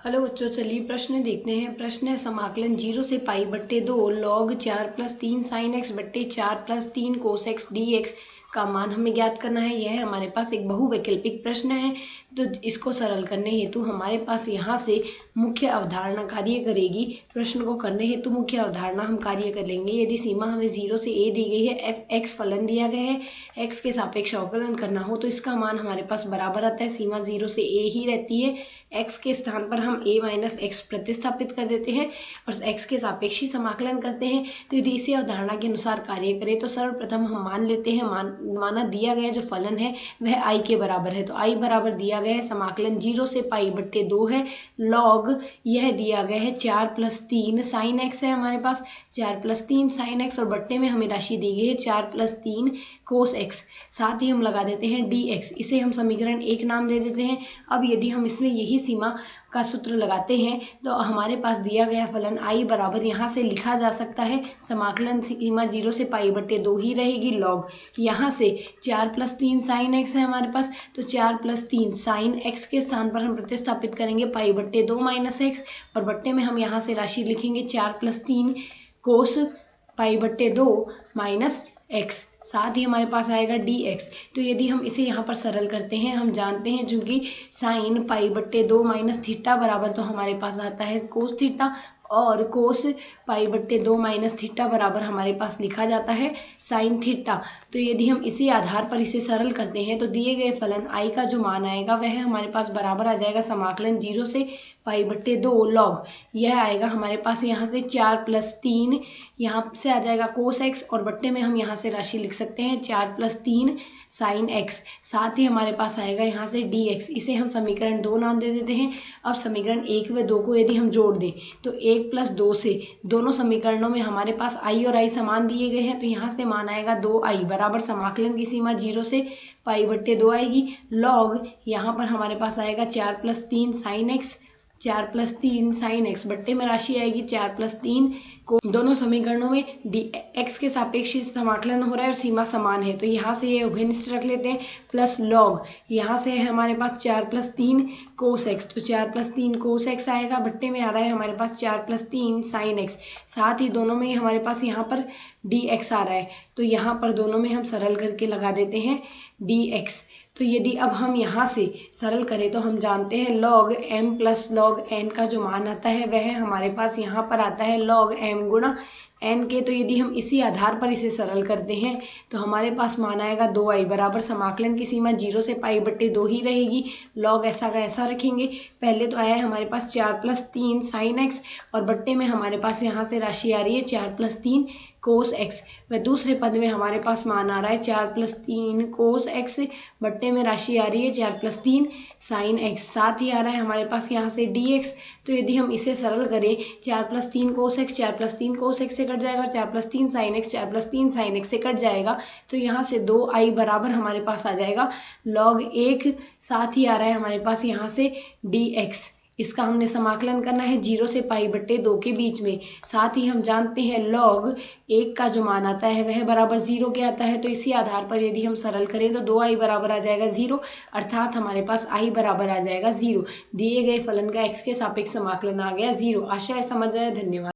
Hello बच्चों, चलिए प्रश्न देखते हैं। प्रश्न है समाकलन 0 से पाई बट्टे 2 लॉग 4 प्लस 3 साइन एक्स बट्टे 4 plus 3 cos x D x का मान हमें ज्ञात करना है। यह हमारे पास एक बहुवैकल्पिक प्रश्न है, तो इसको सरल करने हेतु हमारे पास यहाँ से मुख्य अवधारणा कार्य करेगी। प्रश्न को करने हेतु मुख्य अवधारणा हम कार्य कर लेंगे। यदि सीमा हमें 0 से a दी गई है, एफ एक्स फलन दिया गया है, x के सापेक्ष अवकलन करना हो तो इसका मान हमारे पास बराबर आता है। सीमा 0 से a ही रहती है। x के स्थान पर हम a माइनस एक्स प्रतिस्थापित कर देते हैं और x के सापेक्ष ही समाकलन करते हैं। तो यदि इसी अवधारणा के अनुसार कार्य करें तो सर्वप्रथम हम मान लेते हैं, माना दिया गया जो फलन है वह i के बराबर है। तो i बराबर दिया गया है, समाकलन 0 से पाई बट्टे 2 है, लॉग यह दिया गया है 4 प्लस 3 साइन एक्स है हमारे पास, 4 प्लस 3 साइन एक्स और बट्टे में हमें राशि दी गई है 4 प्लस 3 कोस एक्स। साथ ही हम लगा देते हैं डी एक्स, इसे हम समीकरण 1 नाम दे देते हैं। अब यदि हम इसमें यही सीमा का सूत्र लगाते हैं तो हमारे पास दिया गया फलन i बराबर यहाँ से लिखा जा सकता है, समाकलन सीमा 0 से पाई बट्टे 2 ही रहेगी, लॉग यहाँ से 4 प्लस 3 साइन एक्स है हमारे पास, तो 4 प्लस 3 साइन एक्स के स्थान पर हम प्रतिस्थापित करेंगे पाई बट्टे 2 माइनस एक्स और बट्टे में हम यहाँ से राशि लिखेंगे 4 प्लस 3 कोस पाई बट्टे 2 माइनस एक्स। साथ ही हमारे पास आएगा डी एक्स। तो यदि हम इसे यहाँ पर सरल करते हैं, हम जानते हैं चूंकि साइन पाई बट्टे 2 माइनस थीटा बराबर तो हमारे पास आता है कोस थीटा और कोस पाई बट्टे 2 माइनस थीटा बराबर हमारे पास लिखा जाता है साइन थीटा। तो यदि हम इसी आधार पर इसे सरल करते हैं तो दिए गए फलन i का जो मान आएगा वह हमारे पास बराबर आ जाएगा समाकलन 0 से पाई बट्टे 2 लॉग यह आएगा हमारे पास यहाँ से 4 प्लस 3, यहाँ से आ जाएगा कोस एक्स और बट्टे में हम यहाँ से राशि लिख सकते हैं 4 प्लस 3 साइन एक्स। साथ ही हमारे पास आएगा यहाँ से डी एक्स, इसे हम समीकरण 2 नाम दे देते हैं। अब समीकरण 1 व 2 को यदि हम जोड़ दें तो 1 प्लस 2 से दोनों समीकरणों में हमारे पास i और i समान दिए गए हैं, तो यहाँ से मान आएगा 2i बराबर समाकलन की सीमा 0 से पाई बट्टे 2 आएगी, लॉग यहाँ पर हमारे पास आएगा 4 plus 3 sine x, 4 plus 3 sine x बट्टे में राशि आएगी 4 प्लस 3 को दोनों समीकरणों में डी एक्स के सापेक्ष समाकलन हो रहा है और सीमा समान है, तो यहाँ से ये उभयनिष्ठ रख लेते हैं, प्लस लॉग यहाँ से है हमारे पास 4 प्लस 3 कोस एक्स, तो 4 प्लस 3 कोस एक्स आएगा, बट्टे में आ रहा है हमारे पास 4 प्लस 3 साइन एक्स। साथ ही दोनों में हमारे पास यहाँ पर डी एक्स आ रहा है, तो यहाँ पर दोनों में हम सरल करके लगा देते हैं डी एक्स। तो यदि अब हम यहाँ से सरल करें तो हम जानते हैं log m plus log n का जो मान आता है वह हमारे पास यहाँ पर आता है लॉग m गुणा n के। तो यदि हम इसी आधार पर इसे सरल करते हैं तो हमारे पास मान आएगा 2i बराबर समाकलन की सीमा 0 से पाई बट्टे 2 ही रहेगी, लॉग ऐसा का ऐसा रखेंगे। पहले तो आया है हमारे पास 4 प्लस 3 साइन एक्स और बट्टे में हमारे पास यहाँ से राशि आ रही है 4 प्लस 3 कोस एक्स, व दूसरे पद में हमारे पास मान आ रहा है 4 प्लस 3 कोस एक्स, बट्टे में राशि आ रही है 4 प्लस 3 साइन एक्स। साथ ही आ रहा है हमारे पास यहाँ से डी एक्स। तो यदि हम इसे सरल करें 4 plus 3 cos x 4 plus 3 cos x से कट जाएगा और 4 plus 3 sine x 4 plus 3 sine x से कट जाएगा, तो यहाँ से 2i बराबर हमारे पास आ जाएगा लॉग 1। साथ ही आ रहा है हमारे पास यहाँ से डी एक्स, इसका हमने समाकलन करना है 0 से पाई बट्टे 2 के बीच में। साथ ही हम जानते हैं लॉग 1 का जो मान आता है वह बराबर 0 के आता है, तो इसी आधार पर यदि हम सरल करें तो 2i बराबर आ जाएगा 0, अर्थात हमारे पास i बराबर आ जाएगा 0। दिए गए फलन का x के सापेक्ष समाकलन आ गया 0। आशा है समझ आया, धन्यवाद।